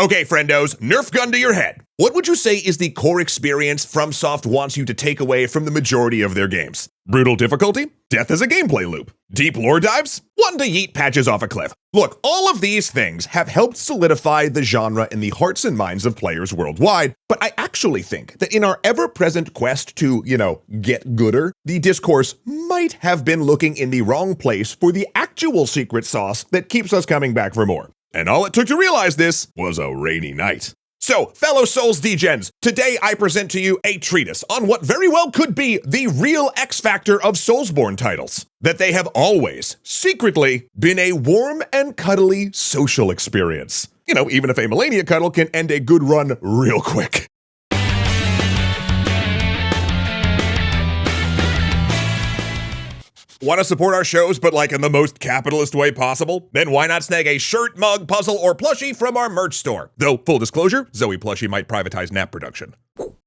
Okay, friendos, Nerf gun to your head. What would you say is the core experience FromSoft wants you to take away from the majority of their games? Brutal difficulty? Death as a gameplay loop? Deep lore dives? One to yeet patches off a cliff? Look, all of these things have helped solidify the genre in the hearts and minds of players worldwide, but I actually think that in our ever-present quest to, get gooder, the discourse might have been looking in the wrong place for the actual secret sauce that keeps us coming back for more. And all it took to realize this was a rainy night. So, fellow Souls degens, today I present to you a treatise on what very well could be the real X factor of Soulsborne titles. That they have always, secretly, been a warm and cuddly social experience. Even if a Millennia cuddle can end a good run real quick. Want to support our shows, but in the most capitalist way possible? Then why not snag a shirt, mug, puzzle, or plushie from our merch store? Though, full disclosure, Zoe Plushie might privatize nap production.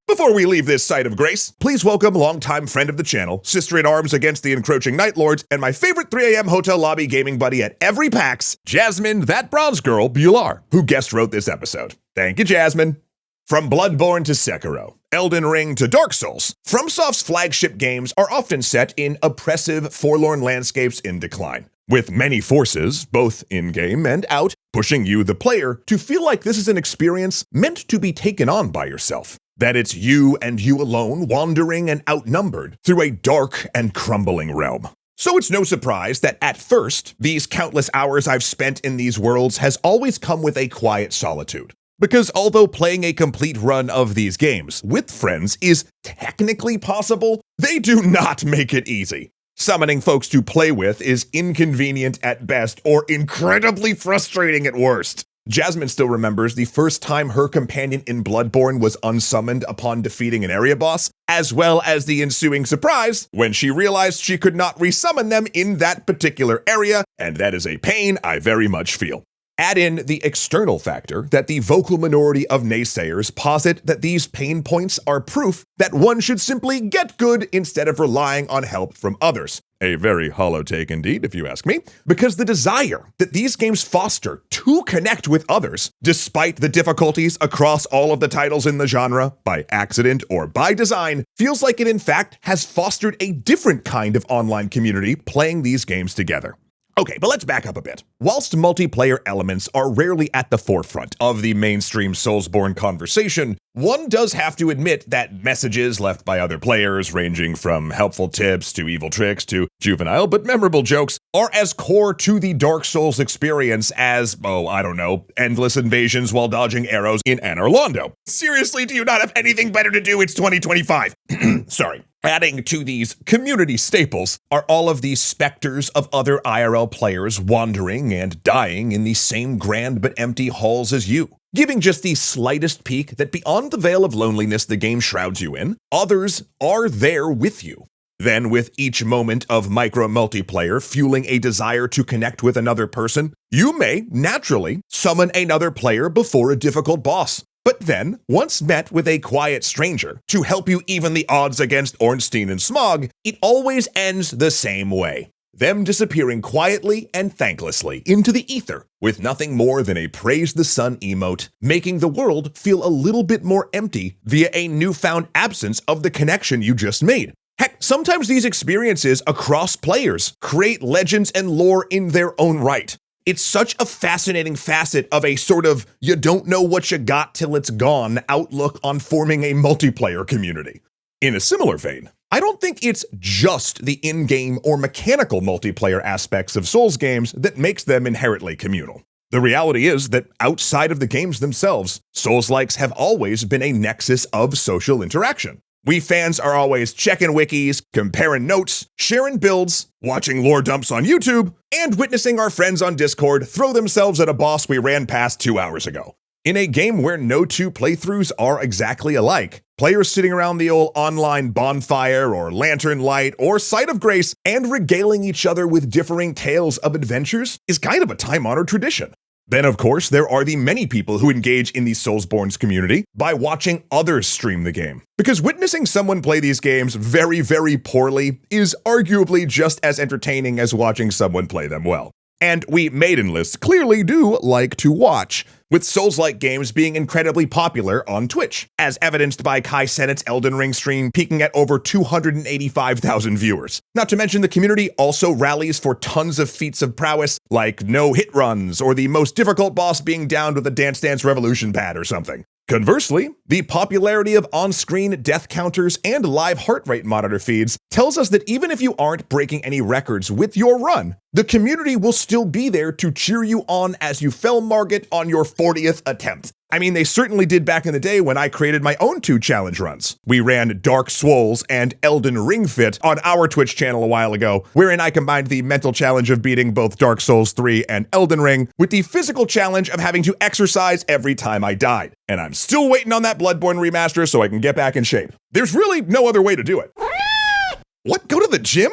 Before we leave this site of grace, please welcome longtime friend of the channel, sister in arms against the encroaching Night Lords, and my favorite 3 a.m. hotel lobby gaming buddy at every PAX, Jasmine, that bronze girl, Bular, who guest wrote this episode. Thank you, Jasmine. From Bloodborne to Sekiro, Elden Ring to Dark Souls, FromSoft's flagship games are often set in oppressive, forlorn landscapes in decline, with many forces, both in-game and out, pushing you, the player, to feel like this is an experience meant to be taken on by yourself. That it's you and you alone wandering and outnumbered through a dark and crumbling realm. So it's no surprise that at first, these countless hours I've spent in these worlds has always come with a quiet solitude. Because although playing a complete run of these games with friends is technically possible, they do not make it easy. Summoning folks to play with is inconvenient at best or incredibly frustrating at worst. Jasmine still remembers the first time her companion in Bloodborne was unsummoned upon defeating an area boss, as well as the ensuing surprise when she realized she could not resummon them in that particular area, and that is a pain I very much feel. Add in the external factor that the vocal minority of naysayers posit that these pain points are proof that one should simply get good instead of relying on help from others. A very hollow take indeed, if you ask me, because the desire that these games foster to connect with others, despite the difficulties across all of the titles in the genre, by accident or by design, feels like it in fact has fostered a different kind of online community playing these games together. Okay, but let's back up a bit. Whilst multiplayer elements are rarely at the forefront of the mainstream Soulsborne conversation, one does have to admit that messages left by other players, ranging from helpful tips to evil tricks to juvenile but memorable jokes, are as core to the Dark Souls experience as, endless invasions while dodging arrows in Anor Londo. Seriously, do you not have anything better to do? It's 2025. Sorry. Adding to these community staples are all of these specters of other IRL players wandering and dying in the same grand but empty halls as you, giving just the slightest peek that beyond the veil of loneliness the game shrouds you in, others are there with you. Then, with each moment of micro-multiplayer fueling a desire to connect with another person, you may, naturally, summon another player before a difficult boss. But then, once met with a quiet stranger to help you even the odds against Ornstein and Smog, it always ends the same way. Them disappearing quietly and thanklessly into the ether, with nothing more than a praise the sun emote, making the world feel a little bit more empty via a newfound absence of the connection you just made. Heck, sometimes these experiences across players create legends and lore in their own right. It's such a fascinating facet of a sort of you don't know what you got till it's gone outlook on forming a multiplayer community. In a similar vein, I don't think it's just the in-game or mechanical multiplayer aspects of Souls games that makes them inherently communal. The reality is that outside of the games themselves, Souls-likes have always been a nexus of social interaction. We fans are always checking wikis, comparing notes, sharing builds, watching lore dumps on YouTube, and witnessing our friends on Discord throw themselves at a boss we ran past 2 hours ago. In a game where no two playthroughs are exactly alike, players sitting around the old online bonfire or lantern light or site of grace and regaling each other with differing tales of adventures is kind of a time-honored tradition. Then, of course, there are the many people who engage in the Soulsborne's community by watching others stream the game. Because witnessing someone play these games very, very poorly is arguably just as entertaining as watching someone play them well. And we maidenlists clearly do like to watch, with Souls-like games being incredibly popular on Twitch, as evidenced by Kai Cenat's Elden Ring stream peaking at over 285,000 viewers. Not to mention the community also rallies for tons of feats of prowess, like no hit runs, or the most difficult boss being downed with a Dance Dance Revolution pad or something. Conversely, the popularity of on-screen death counters and live heart rate monitor feeds tells us that even if you aren't breaking any records with your run, the community will still be there to cheer you on as you fell market on your 40th attempt. I mean, they certainly did back in the day when I created my own 2 challenge runs. We ran Dark Souls and Elden Ring Fit on our Twitch channel a while ago, wherein I combined the mental challenge of beating both Dark Souls 3 and Elden Ring with the physical challenge of having to exercise every time I died. And I'm still waiting on that Bloodborne remaster so I can get back in shape. There's really no other way to do it. What? Go to the gym?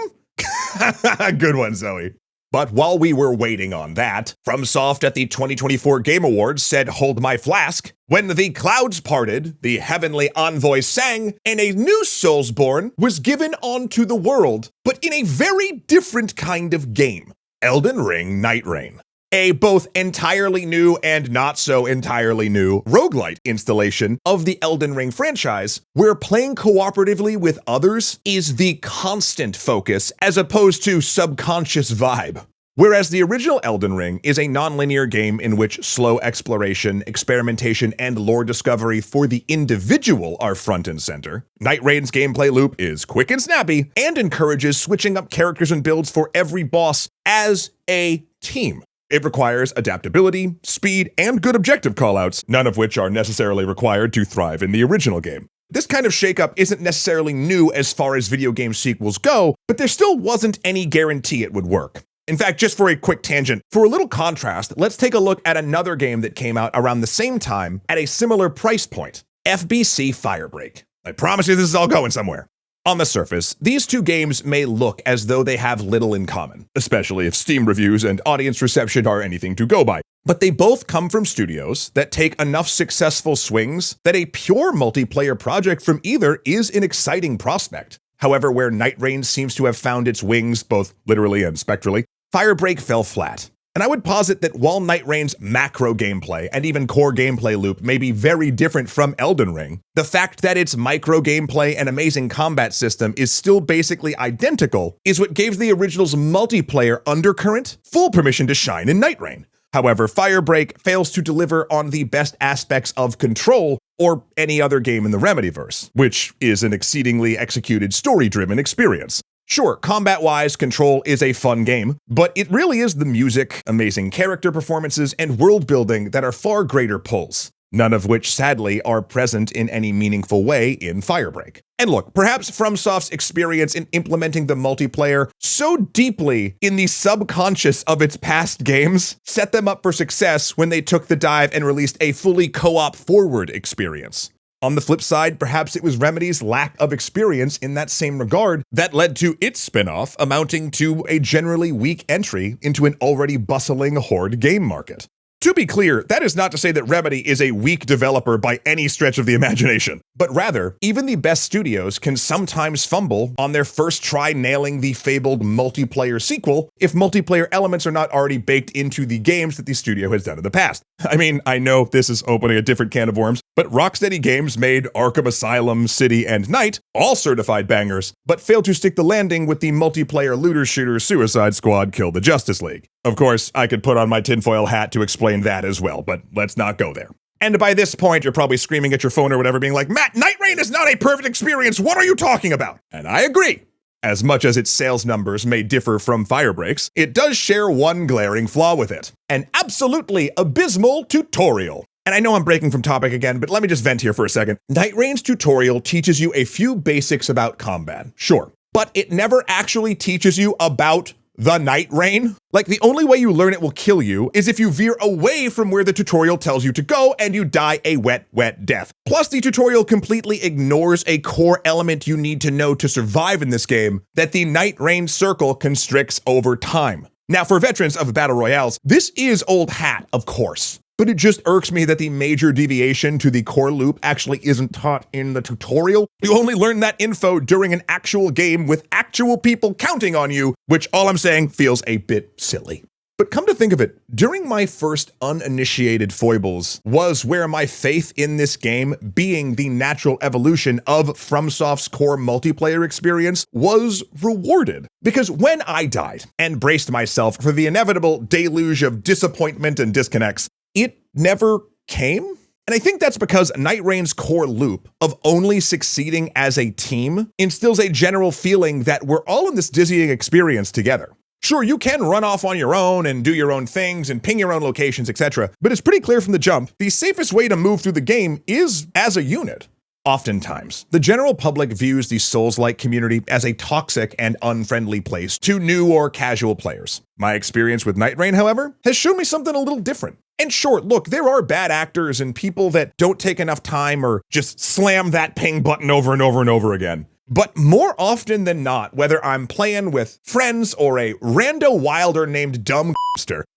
Good one, Zoe. But while we were waiting on that, FromSoft at the 2024 Game Awards said, "Hold my flask." When the clouds parted, the heavenly envoy sang, and a new Soulsborne was given onto the world, but in a very different kind of game. Elden Ring Nightreign. A both entirely new and not so entirely new roguelite installation of the Elden Ring franchise, where playing cooperatively with others is the constant focus as opposed to subconscious vibe. Whereas the original Elden Ring is a non-linear game in which slow exploration, experimentation, and lore discovery for the individual are front and center, Nightreign's gameplay loop is quick and snappy and encourages switching up characters and builds for every boss as a team. It requires adaptability, speed, and good objective callouts, none of which are necessarily required to thrive in the original game. This kind of shakeup isn't necessarily new as far as video game sequels go, but there still wasn't any guarantee it would work. In fact, just for a quick tangent, for a little contrast, let's take a look at another game that came out around the same time at a similar price point, FBC Firebreak. I promise you this is all going somewhere. On the surface, these 2 games may look as though they have little in common, especially if Steam reviews and audience reception are anything to go by. But they both come from studios that take enough successful swings that a pure multiplayer project from either is an exciting prospect. However, where Nightreign seems to have found its wings, both literally and spectrally, Firebreak fell flat. And I would posit that while Nightreign's macro gameplay and even core gameplay loop may be very different from Elden Ring, the fact that its micro gameplay and amazing combat system is still basically identical is what gave the original's multiplayer undercurrent full permission to shine in Nightreign. However, Firebreak fails to deliver on the best aspects of Control or any other game in the Remedyverse, which is an exceedingly executed story-driven experience. Sure, combat-wise, Control is a fun game, but it really is the music, amazing character performances, and world-building that are far greater pulls, none of which, sadly, are present in any meaningful way in Firebreak. And look, perhaps FromSoft's experience in implementing the multiplayer so deeply in the subconscious of its past games set them up for success when they took the dive and released a fully co-op forward experience. On the flip side, perhaps it was Remedy's lack of experience in that same regard that led to its spin-off amounting to a generally weak entry into an already bustling horde game market. To be clear, that is not to say that Remedy is a weak developer by any stretch of the imagination, but rather, even the best studios can sometimes fumble on their first try nailing the fabled multiplayer sequel if multiplayer elements are not already baked into the games that the studio has done in the past. I mean, I know this is opening a different can of worms, but Rocksteady Games made Arkham Asylum, City, and Night, all certified bangers, but failed to stick the landing with the multiplayer looter-shooter Suicide Squad Kill the Justice League. Of course, I could put on my tinfoil hat to explain that as well, but let's not go there. And by this point, you're probably screaming at your phone or whatever, being like, "Matt, Nightreign is not a perfect experience, what are you talking about?" And I agree. As much as its sales numbers may differ from Firebreak's, it does share one glaring flaw with it: an absolutely abysmal tutorial. And I know I'm breaking from topic again, but let me just vent here for a second. Nightreign's tutorial teaches you a few basics about combat, sure, but it never actually teaches you about the Nightreign. Like, the only way you learn it will kill you is if you veer away from where the tutorial tells you to go and you die a wet death. Plus, the tutorial completely ignores a core element you need to know to survive in this game, that the Nightreign circle constricts over time. Now, for veterans of battle royales, this is old hat, of course. But it just irks me that the major deviation to the core loop actually isn't taught in the tutorial. You only learn that info during an actual game with actual people counting on you, which all I'm saying feels a bit silly. But come to think of it, during my first uninitiated foibles was where my faith in this game being the natural evolution of FromSoft's core multiplayer experience was rewarded. Because when I died and braced myself for the inevitable deluge of disappointment and disconnects, it never came. And I think that's because Nightreign's core loop of only succeeding as a team instills a general feeling that we're all in this dizzying experience together. Sure, you can run off on your own and do your own things and ping your own locations, etc., but it's pretty clear from the jump, the safest way to move through the game is as a unit. Oftentimes, the general public views the Souls-like community as a toxic and unfriendly place to new or casual players. My experience with Nightreign, however, has shown me something a little different. And sure, look, there are bad actors and people that don't take enough time or just slam that ping button over and over and over again. But more often than not, whether I'm playing with friends or a rando wilder named Dumb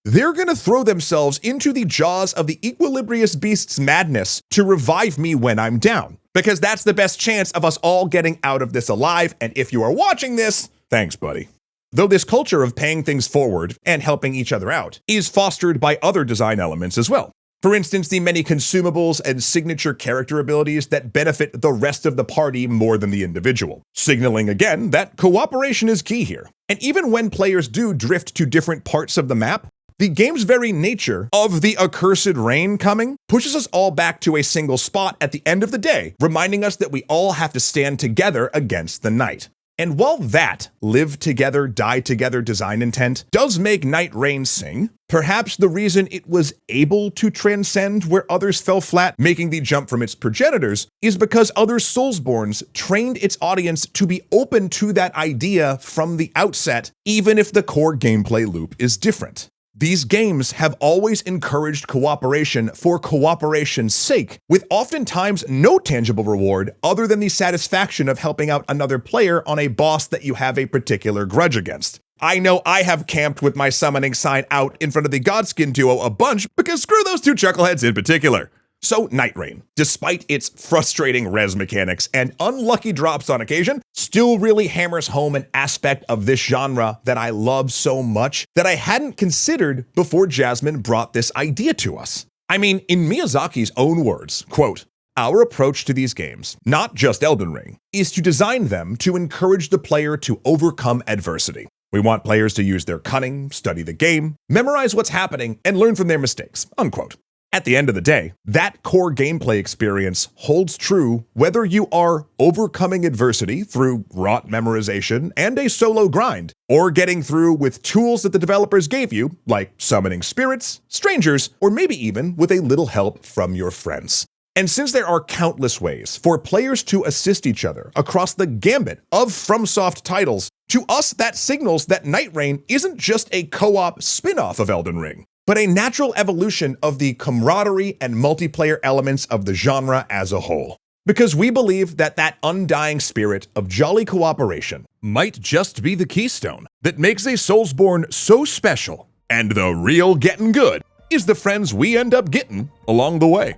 they're gonna throw themselves into the jaws of the equilibrious beast's madness to revive me when I'm down. Because that's the best chance of us all getting out of this alive, and if you are watching this, thanks, buddy. Though this culture of paying things forward and helping each other out is fostered by other design elements as well. For instance, the many consumables and signature character abilities that benefit the rest of the party more than the individual, signaling again that cooperation is key here. And even when players do drift to different parts of the map, the game's very nature of the accursed rain coming pushes us all back to a single spot at the end of the day, reminding us that we all have to stand together against the night. And while that live together, die together design intent does make Nightreign sing, perhaps the reason it was able to transcend where others fell flat, making the jump from its progenitors, is because other Soulsbornes trained its audience to be open to that idea from the outset, even if the core gameplay loop is different. These games have always encouraged cooperation for cooperation's sake, with oftentimes no tangible reward other than the satisfaction of helping out another player on a boss that you have a particular grudge against. I know I have camped with my summoning sign out in front of the Godskin duo a bunch because screw those two chuckleheads in particular. So Nightreign, despite its frustrating res mechanics and unlucky drops on occasion, still really hammers home an aspect of this genre that I love so much that I hadn't considered before Jasmine brought this idea to us. I mean, in Miyazaki's own words, quote, "Our approach to these games, not just Elden Ring, is to design them to encourage the player to overcome adversity. We want players to use their cunning, study the game, memorize what's happening, and learn from their mistakes," unquote. At the end of the day, that core gameplay experience holds true whether you are overcoming adversity through rote memorization and a solo grind, or getting through with tools that the developers gave you, like summoning spirits, strangers, or maybe even with a little help from your friends. And since there are countless ways for players to assist each other across the gambit of FromSoft titles, to us that signals that Nightreign isn't just a co-op spin-off of Elden Ring, but a natural evolution of the camaraderie and multiplayer elements of the genre as a whole. Because we believe that that undying spirit of jolly cooperation might just be the keystone that makes a Soulsborne so special, and the real getting good is the friends we end up getting along the way.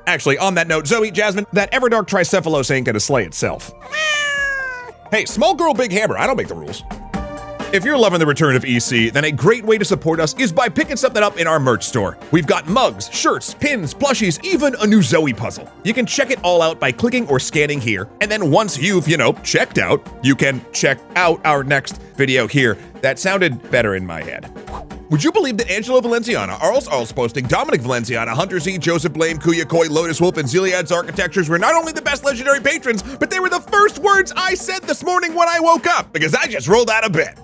Actually, on that note, Zoe, Jasmine, that Everdark Tricephalos ain't gonna slay itself. Hey, small girl, big hammer, I don't make the rules. If you're loving the return of EC, then a great way to support us is by picking something up in our merch store. We've got mugs, shirts, pins, plushies, even a new Zoe puzzle. You can check it all out by clicking or scanning here, and then once you've, checked out, you can check out our next video here. That sounded better in my head. Would you believe that Angelo Valenciana, Arls posting, Dominic Valenciana, Hunter Z, Joseph Blame, Kuya Koi, Lotus Wolf, and Ziliad's Architectures were not only the best legendary patrons, but they were the first words I said this morning when I woke up, because I just rolled out of bed.